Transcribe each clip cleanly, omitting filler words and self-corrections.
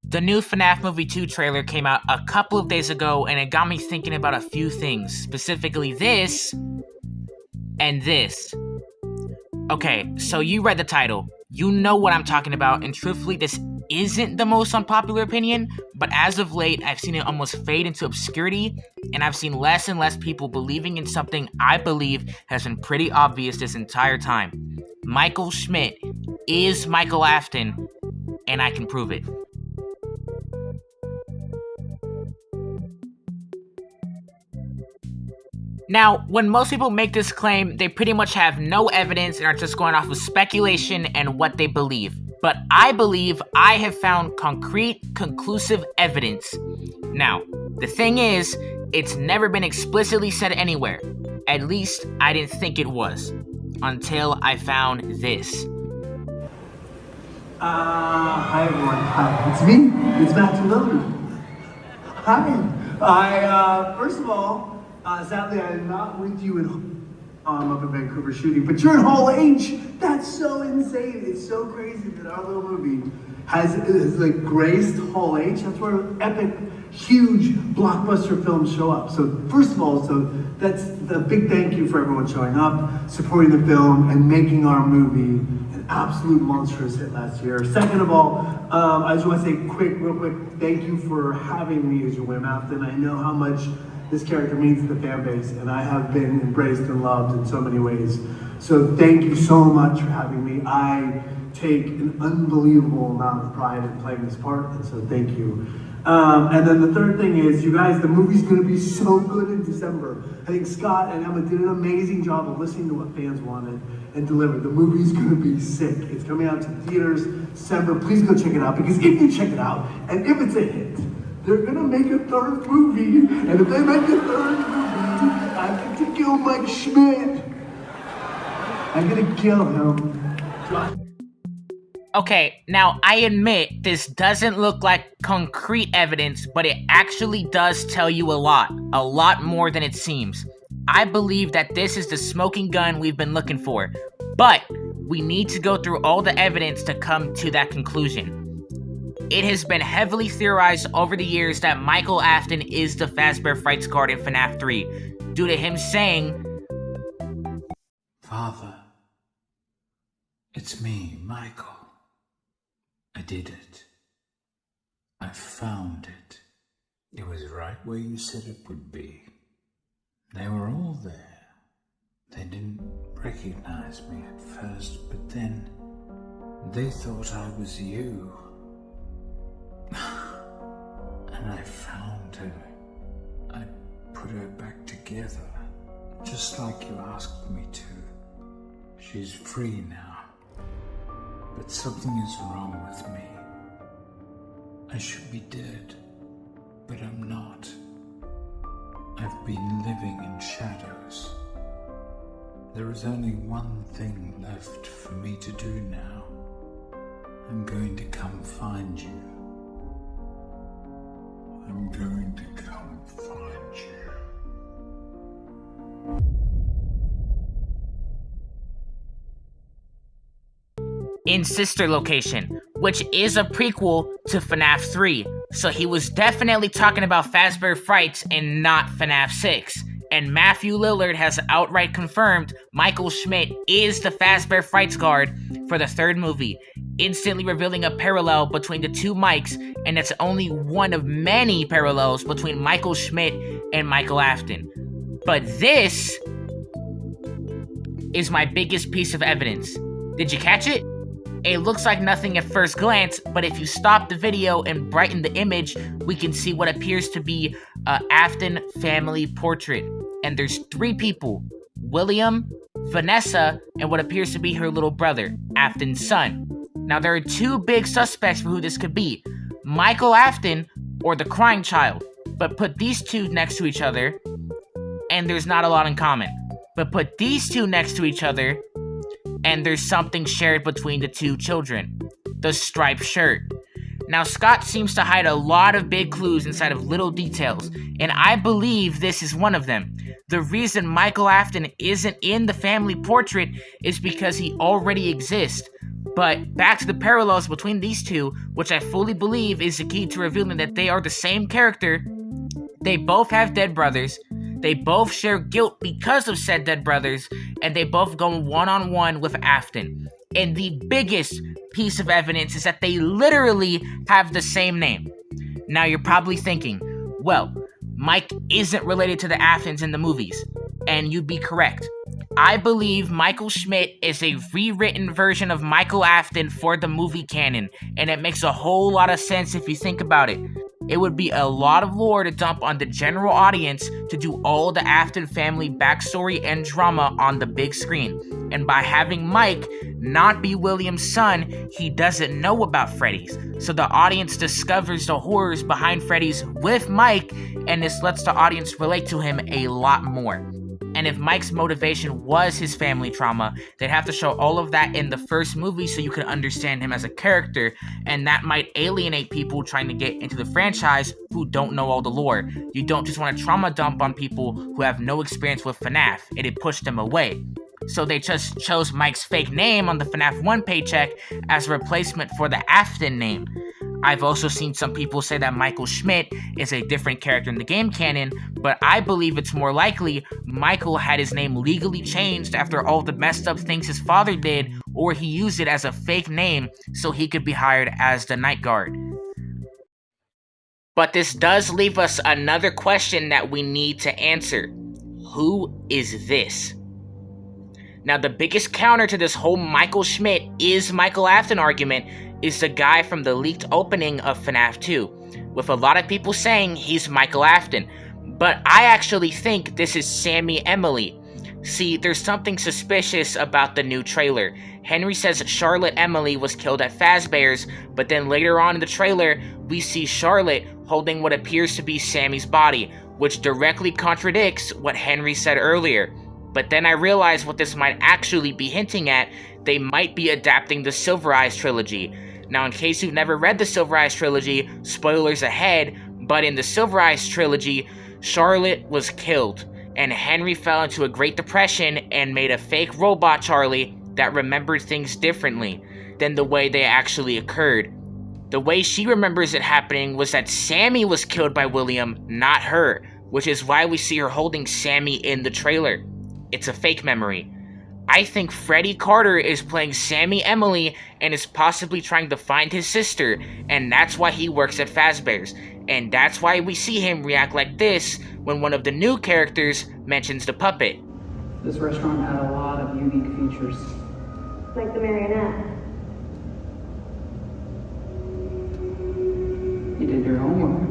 The new Fnaf Movie 2 trailer came out a couple of days ago, and it got me thinking about a few things, specifically this and this. Okay, so you read the title. You know what I'm talking about, and truthfully, this isn't the most unpopular opinion, but as of late, I've seen it almost fade into obscurity, and I've seen less and less people believing in something I believe has been pretty obvious this entire time. Michael Schmidt is Michael Afton, and I can prove it. Now, when most people make this claim, they pretty much have no evidence and are just going off of speculation and what they believe. But I believe I have found concrete, conclusive evidence. Now, the thing is, it's never been explicitly said anywhere. At least, I didn't think it was. Until I found this. Hi everyone. Hi, it's me. It's Matthew Lillard. Hi. First of all, sadly I'm not with you up in Vancouver shooting, but you're in Hall H. That's so insane. It's so crazy that our little movie has like graced Hall H. That's where epic, huge blockbuster films show up. So first of all, that's the big thank you for everyone showing up, supporting the film, and making our movie an absolute monstrous hit last year. Second of all, I just want to say real quick, thank you for having me as your Wim Afton. I know how much this character means to the fan base, and I have been embraced and loved in so many ways. So thank you so much for having me. I take an unbelievable amount of pride in playing this part, and so thank you. And then the third thing is, you guys, the movie's gonna be so good in December. I think Scott and Emma did an amazing job of listening to what fans wanted and delivered. The movie's gonna be sick. It's coming out to theaters December. Please go check it out, because if you check it out, and if it's a hit, they're gonna make a third movie, and if they make a third movie, I get to kill Mike Schmidt. I'm gonna kill him. Okay, now I admit this doesn't look like concrete evidence, but it actually does tell you a lot more than it seems. I believe that this is the smoking gun we've been looking for, but we need to go through all the evidence to come to that conclusion. It has been heavily theorized over the years that Michael Afton is the Fazbear Frights guard in FNAF 3, due to him saying, "Father, it's me, Michael. I did it. I found it. It was right where you said it would be. They were all there. They didn't recognize me at first, but then they thought I was you. And I found her. I put her back together, just like you asked me to. She's free now. But something is wrong with me. I should be dead, but I'm not. I've been living in shadows. There is only one thing left for me to do now. I'm going to come find you. I'm going to come find you." in Sister Location, which is a prequel to FNAF 3, so he was definitely talking about Fazbear Frights and not FNAF 6. And Matthew Lillard has outright confirmed Michael Schmidt is the Fazbear Frights guard for the third movie, instantly revealing a parallel between the two Mikes, and it's only one of many parallels between Michael Schmidt and Michael Afton. But this is my biggest piece of evidence. Did you catch it? It looks like nothing at first glance, but if you stop the video and brighten the image, we can see what appears to be an Afton family portrait. And there's 3 people: William, Vanessa, and what appears to be her little brother, Afton's son. Now there are 2 big suspects for who this could be: Michael Afton or the crying child. But put these 2 next to each other, and there's not a lot in common. But put these 2 next to each other, and there's something shared between the 2 children: the striped shirt. Now, Scott seems to hide a lot of big clues inside of little details, and I believe this is one of them. The reason Michael Afton isn't in the family portrait is because he already exists. But back to the parallels between these two, which I fully believe is the key to revealing that they are the same character. They both have dead brothers, they both share guilt because of said dead brothers, and they both go one-on-one with Afton. And the biggest piece of evidence is that they literally have the same name. Now you're probably thinking, well, Mike isn't related to the Aftons in the movies, and you'd be correct. I believe Michael Schmidt is a rewritten version of Michael Afton for the movie canon, and it makes a whole lot of sense if you think about it. It would be a lot of lore to dump on the general audience to do all the Afton family backstory and drama on the big screen. And by having Mike not be William's son, he doesn't know about Freddy's. So the audience discovers the horrors behind Freddy's with Mike, and this lets the audience relate to him a lot more. And if Mike's motivation was his family trauma, they'd have to show all of that in the first movie so you can understand him as a character, and that might alienate people trying to get into the franchise who don't know all the lore. You don't just want to trauma dump on people who have no experience with FNAF, it'd push them away. So they just chose Mike's fake name on the FNAF 1 paycheck as a replacement for the Afton name. I've also seen some people say that Michael Schmidt is a different character in the game canon, but I believe it's more likely Michael had his name legally changed after all the messed up things his father did, or he used it as a fake name so he could be hired as the night guard. But this does leave us another question that we need to answer. Who is this? Now, the biggest counter to this whole Michael Schmidt is Michael Afton argument is the guy from the leaked opening of FNAF 2, with a lot of people saying he's Michael Afton, but I actually think this is Sammy Emily. See, there's something suspicious about the new trailer. Henry says Charlotte Emily was killed at Fazbear's, but then later on in the trailer, we see Charlotte holding what appears to be Sammy's body, which directly contradicts what Henry said earlier. But then I realized what this might actually be hinting at. They might be adapting the Silver Eyes trilogy. Now, in case you've never read the Silver Eyes trilogy, spoilers ahead, but in the Silver Eyes trilogy, Charlotte was killed, and Henry fell into a Great Depression and made a fake robot Charlie that remembered things differently than the way they actually occurred. The way she remembers it happening was that Sammy was killed by William, not her, which is why we see her holding Sammy in the trailer. It's a fake memory. I think Freddie Carter is playing Sammy Emily and is possibly trying to find his sister, and that's why he works at Fazbear's. And that's why we see him react like this when one of the new characters mentions the puppet. This restaurant had a lot of unique features. Like the marionette. You did your homework.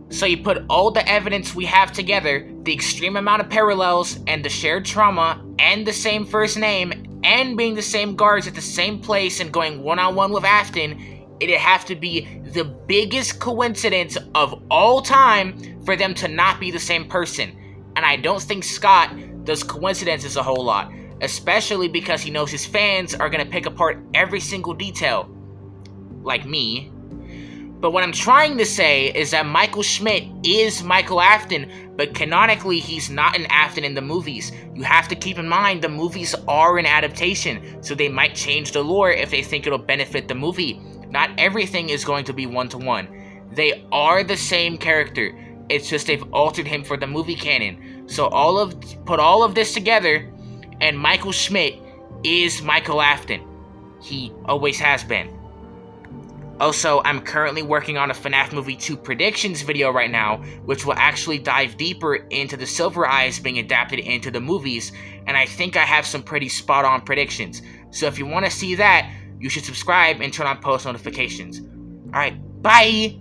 So you put all the evidence we have together, the extreme amount of parallels, and the shared trauma, and the same first name, and being the same guards at the same place and going one-on-one with Afton, it'd have to be the biggest coincidence of all time for them to not be the same person. And I don't think Scott does coincidences a whole lot, especially because he knows his fans are gonna pick apart every single detail. Like me. But what I'm trying to say is that Michael Schmidt is Michael Afton, but canonically he's not an Afton in the movies. You have to keep in mind the movies are an adaptation, so they might change the lore if they think it'll benefit the movie. Not everything is going to be one-to-one. They are the same character, it's just they've altered him for the movie canon. So put all of this together, and Michael Schmidt is Michael Afton. He always has been. Also, I'm currently working on a FNAF Movie 2 predictions video right now, which will actually dive deeper into the Silver Eyes being adapted into the movies, and I think I have some pretty spot-on predictions. So if you want to see that, you should subscribe and turn on post notifications. Alright, bye!